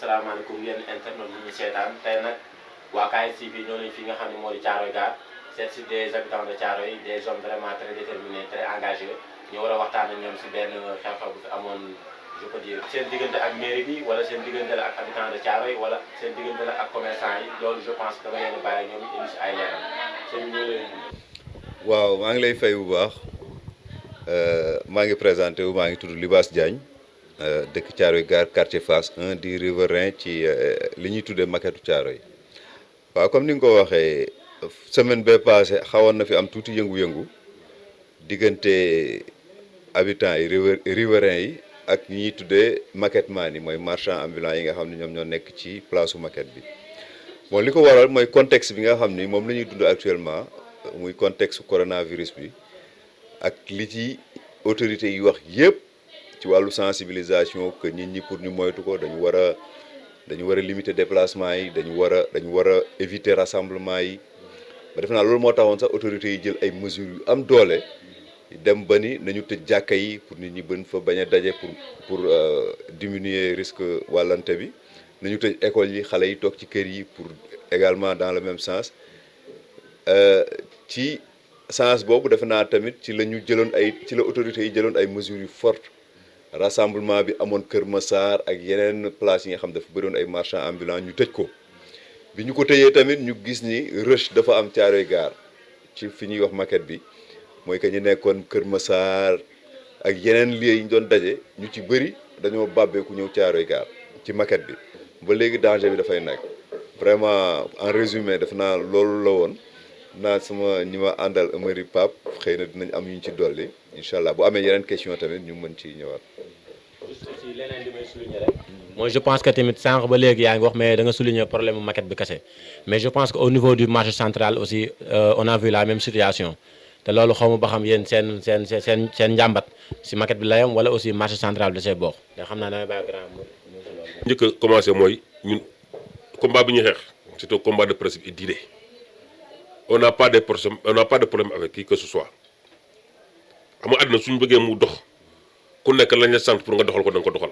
asalaamaaleykum yéen internet yi ñu seetaan tey nag waa KSTV ñoo nañ fi nga xam ne moo di Thiaroye Gare seet si des habitants de Thiaroye des hommes vraiment très déterminés très engagés ñu war a waxtaan ak ñoom si benn xew-xew bu fi amoon je peux dire seen diggante ak mairie bi wala seen diggante la ak habitants de Thiaroye wala seen diggante la ak commerçant yi loolu je pense que dama leen bàyyi ñoom indi si ay leeral seen ñu leen. waaw maa ngi lay fay bu baax maa ngi présenté wu maa ngi tudd Libaas Diagne dëkk Thiaroye Gare quartier Fass 1 di riverain ci li ñuy tuddee maquette Thiaroye waaw comme ni nga ko waxee semaine bee passé xawoon na fi am tuuti yëngu-yëngu diggante habitants yi riverains yi ak ñi ñuy tuddee maquette man yi mooy marchand ambulant yi nga xam ne ñoom ñoo nekk ci place su maquette bi bon li ko waral mooy contexte bi nga xam ni moom la ñuy dund actuellement muy contexte coronavirus bi ak li ci autorités yi wax yëpp ci wàllu sensibilisation que nit ñi pour ñu moytu ko dañu war a limiter déplacement yi dañu war a éviter rassemblement yi ba def naa loolu moo taxoon sax autorités yi jël ay mesures yu am doole dem ba ni nañu tëj jàkka yi pour nit ñi bën fa bañ a daje pour diminuer risque wàllante bi nañu tëj école yi xale yi toog ci kër yi pour également dans le même sens ci sens boobu defe naa tamit ci la autorités yi jëloon ay mesures yu fortes rassemblement bi amoon Kër Massar ak yeneen place yi nga xam dafa bëriwoon ay marchands ambulants ñu tëj ko bi ñu ko tëjee tamit ñu gis ni rush dafa am Thiaroye Gare ci fi ñuy wax maquette bi mooy que ñu nekkoon Kër Massar ak yeneen lieux yi ñu doon daje ñu ci bëri dañoo bàbbeeku ñëw Thiaroye Gare ci maquette bi ba léegi danger bi dafay nekk vraiment en résumé def naa loolu la woon naa sama ñi ma àndal Amary Pape xëy na dinañ am yu ñu ci dolli incha allah bu amee yeneen question tamit ñu mën ci ñëwaat. juste si leneen li may souligner rek mooy je pense que tamit sànq ba léegi yaa ngi wax mais da nga souligner problème mu maquette bi kese mais je pense que au niveau du marché central aussi on a vu la même situation te loolu xaw ma ba xam yéen seen njàmbat si maquette bi la yam wala aussi marché central da see bokk te xam naa damay bàyyi grand njëkk a commencé mooy ñun combat bi ñuy xeex c'est un combat de principe et d'idée on n'a pas de problème avec qui que ce soit xam nga àddina suñu bëggee mu dox ku nekk lañ la sant pour nga doxal ko da nga ko doxal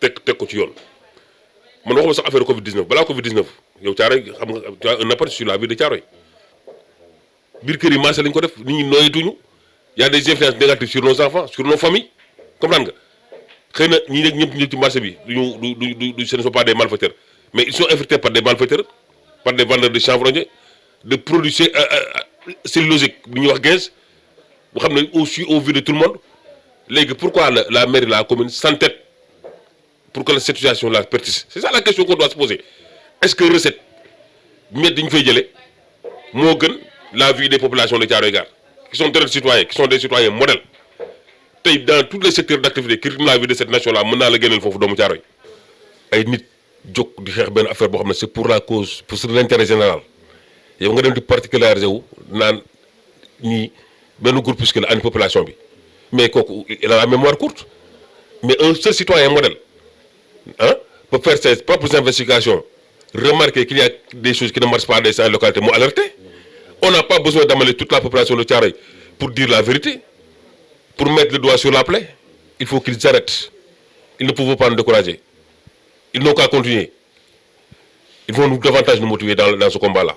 teg ko ci yoon man waxuma sax affaire Covid 19 balaa Covid 19 yow Thiaroye xam nga tu as un impact sur la vie de Thiaroye biir kër yi marché lañ ko def nit ñi nooyituñu y a des influences négatives sur nos enfants sur nos familles comprendre nga xëy na ñi nekk ñëpp ci marché bi ce ne sont pas des malfaiteurs mais ils sont infiltrés par des malfaiteurs par des vendeurs de chanvre de produits cellulosiques bi ñuy wax gaz bu xam ne aussi au vu de tout le monde léegi pourquoi la mairie la commune s'entête pour que la situation là persiste c'est ça la question qu'on doit se poser est-ce que recette bi dañu fay jëlee moo gën la vie des populations de Thiaroye Gare qui sont des citoyens qui sont des citoyens modèles tey dans tous les secteurs d'activité qui rythment la vie de cette nation là mën naa la génneel foofu doomu Thiaroye ay nit jóg di xeex benn affaire boo xam ne c'est pour la cause pour l'intérêt général yow nga dem di particulariser wu naan ñii benn groupuscule la ànd population bi mais kooku il a la mémoire courte mais un seul citoyen modèle peut faire ses propres investigations remarquer qu'il y a des choses qui ne marchent pas dans ces localités mu alerter on n'a pas besoin d'amener toute la population de Thiaroye pour dire la vérité pour mettre le doigt sur la plaie il faut qu'ils arrêtent ils ne peuvent pas nous décourager ils n'ont qu'à continuer ils vont davantage nous motiver dans ce combat là.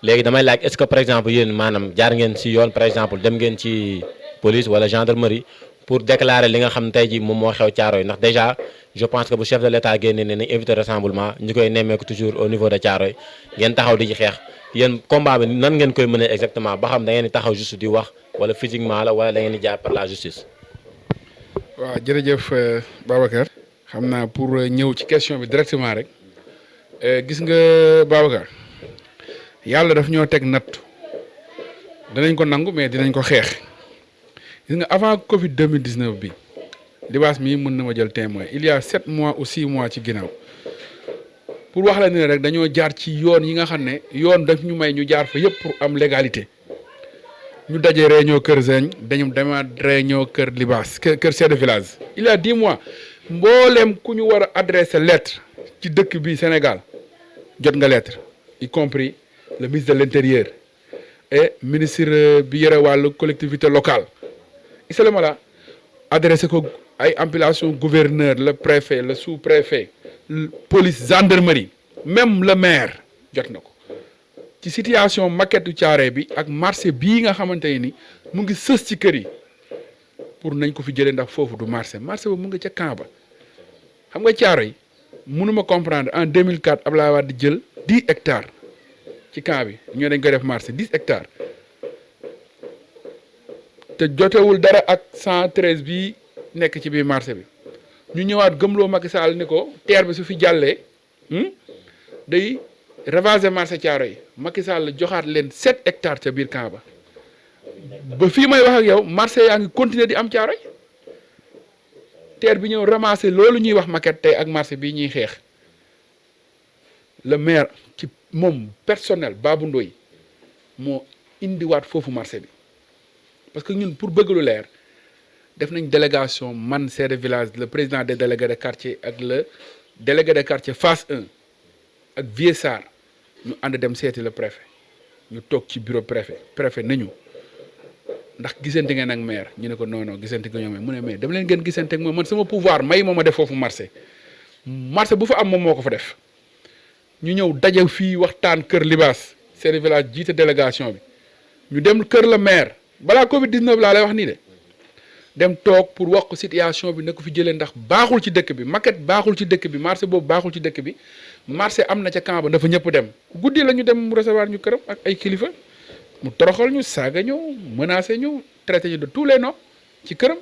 léegi damay laaj est-ce que par exemple yéen maanaam jaar ngeen ci yoon par exemple dem ngeen ci police wala gendarmerie pour déclarer li nga xam tey ji moom moo xew Thiaroye ndax déjà je pense que bu chef de l'État génnee ne nañ éviter rassemblement ñu koy nemmeeku toujours au niveau de Thiaroye ngeen taxaw di ci xeex yéen combat bi nan ngeen koy mënee exactement ba xam da ngeen di taxaw juste di wax wala physiquement la wala da ngeen di jaar par la justice. waaw jërëjëf Babacar xam naa pour ñëw ci question bi directement rek gis nga Babacar yàlla daf ñoo teg natt danañ ko nangu mais dinañ ko xeex gis nga avant Covid 2019 bi Libaas mii mën na ma jël témoin il y a 7 mois ou 6 mois ci ginnaaw pour wax la ne rek dañoo jaar ci yoon yi nga xam ne yoon daf ñu may ñu jaar fa yëpp pour am légalité ñu daje réunion Kër Zeñ dañu demaat réunion Kër Libaas kër chef de village il y a 10 mois mbooleem ku ñu war a adresser lettre ci dëkk bi Sénégal jot nga lettre y compris le ministre de l'Intérieur et ministre bi yore wàllu collectivité locale isalama la adressé ko ay ambulation gouverneur le préfet le sous-préfet police gendarmerie même le maire jot na ko ci situation maquette Thiaroye bi ak marché bii nga xamante ni mu ngi sës ci kër yi pour nañ ko fi jëlee ndax foofu du marché ba mu ngi ca camp ba xam nga Thiaroye mënuma comprendre en 2004 Abdoulaye Wade di jël 10 hectares ci camp bi ñoo dañ koy def marché 10 hectares te jotewul dara ak 113 bi nekk ci biir marché bi ñu ñëwaat gëmloo Macky Sall ni ko terre bi su fi jàllee day ravager marché Thiaroye Macky Sall joxaat leen 7 hectares ca biir camp ba fii may wax ak yow marché yaa ngi continuer di am Thiaroye terre bi ñëw ramasser loolu ñuy wax maquette tey ak marché bii ñuy xeex le maire ci moom personnel Babou Ndoye moo indiwaat foofu marché bi parce que ñun pour bëgg lu leer def nañ délégation man chef de village le président des délégués de quartier ak le délégué de quartier phase 1 ak Vieux Sarr ñu ànd dem seeti le préfet ñu toog ci bureau préfet nañu ndax gisante ngeen ak maire ñu ne ko non gisante nga ñoom mu ne mais dama leen ngeen gisante ak moom man sama pouvoir may ma def foofu marché bu fa am moom moo ko fa def ñu ñëw daje fii waxtaan kër Libaas chef de village jiite délégation bi ñu dem kër la maire balaa Covid 19 laa lay wax nii de dem toog pour wax ko situation bi na ko fi jëlee ndax baaxul ci dëkk bi maquette baaxul ci dëkk bi marché boobu baaxul ci dëkk bi marché am na ca camp ba dafa ñëpp dem guddi la ñu dem mu recevoir ñu këram ak ay kilifa mu toroxal ñu saaga ñu menacé ñu traité ñu de tous les noms ci këram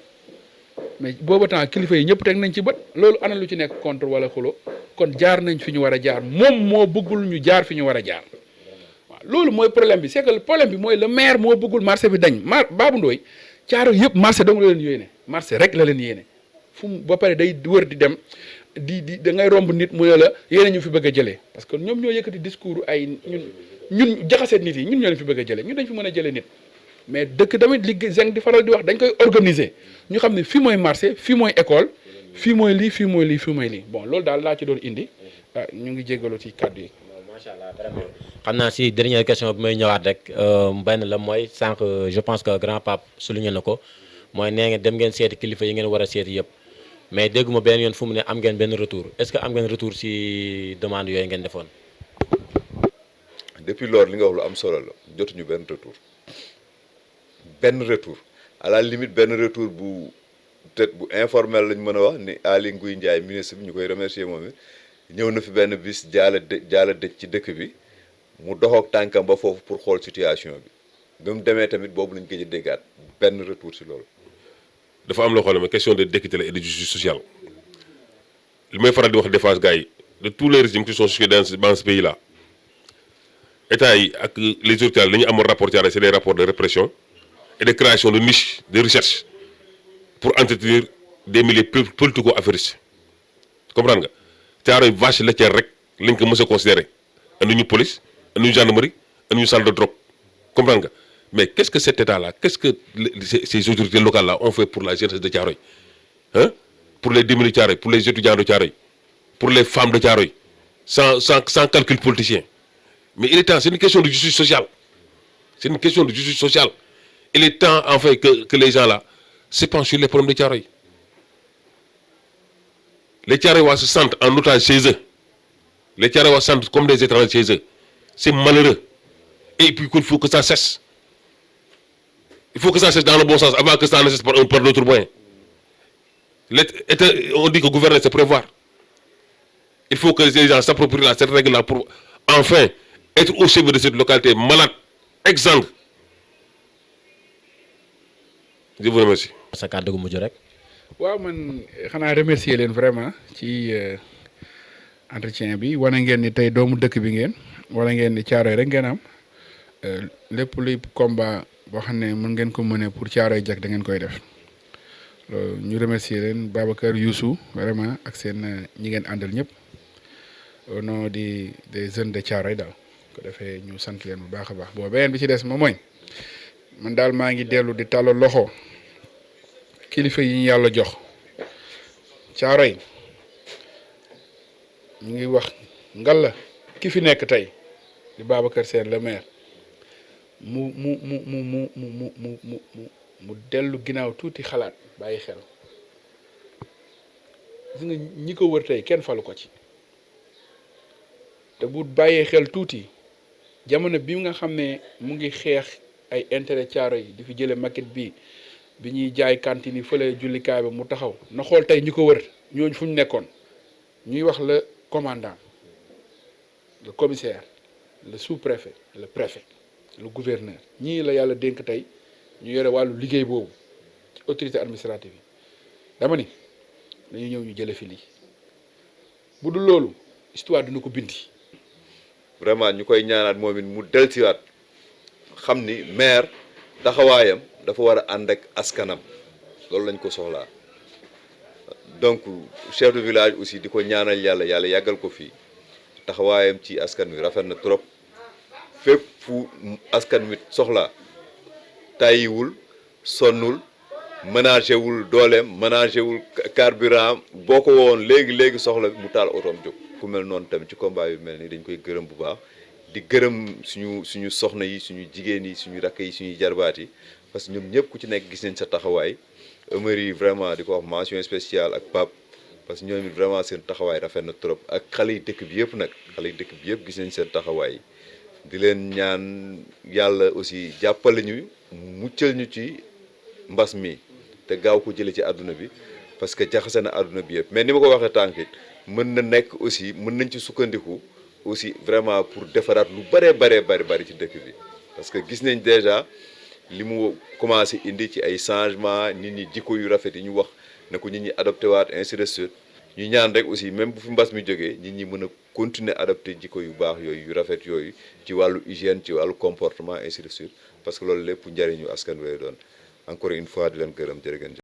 mais booba temps kilifa yi ñëpp teg nañ ci bët loolu ana lu ci nekk contre wala xulo kon jaar nañ fi ñu war a jaar moom moo bëggul ñu jaar fi ñu war a jaar waaw loolu mooy problème bi c'est que le problème bi mooy le maire moo bëggul marché bi dañ Babou Ndoye Thiaroye yëpp marché dong la leen yéene marché rek la leen yéene fu mu ba pare day wër di dem di da ngay romb nit mu ne la yéene ñu fi bëgg a jëlee parce que ñoom ñoo yëkkati discours ay ñun jaxaseet nit yi ñun ñoo leen fi bëgg a jëlee ñun dañ fi mën a jëlee nit mais dëkk tamit li Zeng di faral di wax dañ koy organiser ñu xam ne fii mooy marché fii mooy école fii mooy lii fii mooy lii fii mooy lii bon loolu daal laa ci doon indi ñu ngi jéggalu ci kàddu yi. macha allah vraiment xam naa si dernière question bi may ñëwaat rek benn la mooy sànq je pense que grand pape souligné na ko mooy nee ngeen dem ngeen seeti kilifa yi ngeen war a seeti yëpp mais dégguma benn yoon fu mu ne am ngeen benn retour est-ce que am ngeen retour si demande yooyu ngeen defoon. depuis loolu li nga wax lu am solo la jotuñu benn retour à la limite benn retour bu peut-être bu informel lañ mën a wax ni Aly Ngouille Ndiaye ministre bi ñu koy remercier moom it ñëw na fi benn bis jaala dëj ci dëkk bi mu doxook tànkam ba foofu pour xool situation bi mu demee tamit boobu lañ gëj a déggaat benn retour si loolu. dafa am loo xam ne question d'équité la et de justice sociale li may faral di wax défense gars yi de tous les régimes qui sont situés dans ce pays là état yi ak les autorités la ñu amoon rapport Thiaroye c'est des rapports de répression et de création de niches de recherche pour entretenir des milieux politico-affairistes comprendre nga Thiaroye vache laitière rek lañ ko mës a considéré andi ñu police andi ñu gendarmerie andi ñu salle de drogue comprendre nga mais qu'est-ce que cet état là qu'est-ce que ces autorités locales là ont fait pour la jeunesse de Thiaroye hein pour les démunis de Thiaroye pour les étudiants de Thiaroye pour les femmes de Thiaroye sans calcul politicien mais il est temps c'est une question de justice sociale c'est une question de justice sociale il est temps en fait que les gens là se penchent sur les problèmes de Thiaroye les Thiaroyois se sentent en otage chez eux les Thiaroyois se sentent comme des étrangers chez eux c'est malheureux et puis il faut que ça cesse il faut que ça cesse dans le bon sens avant que ça ne cesse par d'autres moyens on dit que gouverner c'est prévoir il faut que les gens s'approprient cette règle là pour enfin être au chef de cette localité malade exsangue. Je vous remercie. sa kàddu gu mujj rek. waaw man xanaa remercier leen vraiment ci entretien bi wane ngeen ni tey doomu dëkk bi ngeen wala ngeen ni Thiaroye rek ngeen am lépp luy combat boo xam ne mën ngeen ko mëne pour Thiaroye jag da ngeen koy def ñu remercier leen Babacar Youssou vraiment ak seen ñi ngeen àndal ñëpp au nom des jeunes de Thiaroye daal ko defee ñu sant leen bu baax a baax boo beneen bi ci des moom mooy man daal maa ngi dellu di tàllal loxo kilifa yi ñu yàlla jox Thiaroye ñu ngi wax ngalla ki fi nekk tey di Babacar Sène le maire mu dellu ginnaaw tuuti xalaat bàyyi xel gis nga ñi ko wër tey kenn falu ko ci te bu bàyyee xel tuuti jamono bi nga xam ne mu ngi xeex ay intérêt caaro yi di fi jële maquette bi ñuy jaay cantine yi fële jullikaay ba mu taxaw na xool tey ñi ko wër ñooñu fu ñu nekkoon ñuy wax le commandant le commissaire le sous-préfet le préfet le gouverneur ñii la yàlla dénk tey ñu yore wàllu liggéey boobu ci autorité administrative yi dama ni dañu ñëw ñu jële fi lii bu dul loolu histoire dina ko bindi vraiment ñu koy ñaanaat moom it mu delsiwaat xam ni maire taxawaayam dafa war a ànd ak askanam loolu lañ ko soxlaa donc chef de village aussi di ko ñaanal yàlla yàggal ko fii taxawaayam ci askan wi rafet na trop fépp fu askan wi soxlaa tàyyiwul sonnul ménagé wul dooleem ménagé wul carburant boo ko woon léegi soxla mu taal otoom jóg ku mel noonu tamit ci combat yu mel ni dañ koy gërëm bu baax di gërëm suñu soxna yi suñu jigéen yi suñu rakk yi suñuy jarbaat yi parce que ñoom ñëpp ku ci nekk gis nañ sa taxawaay Amary yi vraiment di ko wax mention spéciale ak Pape parce que ñoom it vraiment seen taxawaay rafet na trop ak xale yi dëkk bi yëpp nag xale yi dëkk bi yëpp gis nañ seen taxawaay di leen ñaan yàlla aussi jàppale ñu muccal ñu ci mbas mi te gaaw ko jëlee ci àdduna bi parce que jaxase na àdduna bi yëpp mais ni ma ko waxee tànk mën na nekk aussi mën nañ ci sukkandiku aussi vraiment pour defaraat lu bari ci dëkk bi parce que gis nañ déjà li mu commencé indi ci ay changement nit ñi jikko yu rafet yi ñu wax ne ko nit ñi adopté waat ainsi de suite ñu ñaan rek aussi même bu fi mbas mi jógee nit ñi mën a continuer adopté jikko yu baax yooyu yu rafet yooyu ci wàllu hygiène ci wàllu comportement ainsi de suite parce que loolu lépp njëriñu askan wi lay doon encore une fois di leen gërëm jërë ngeen jëf